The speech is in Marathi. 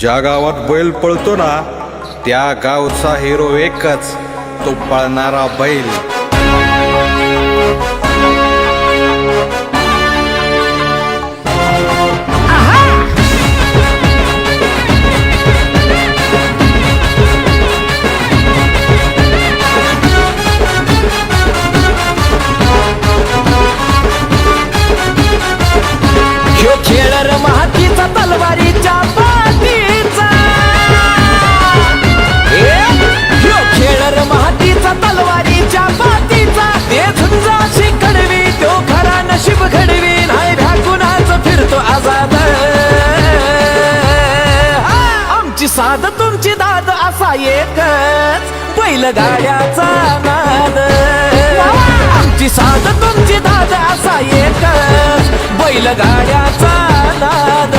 ज्या गावात बैल पळतो ना त्या गावचा हिरो एकच, तो पळणारा बैल. ह्यो खेळ र महातीचा तलवारीच्या पाठीचा. ह्यो खेळ र महातीचा तलवारीच्या पाठीचा. ते झुंजाशी कडवी तो खरा नशीब घडवी. नाही भ्याकुनाच फिरतो आजाद. आमची साध तुमची दाद असा एकच बैलगाड्याचा नाद. आमची साध तुमची दाद असा एकच बैलगाड्याचा नाद.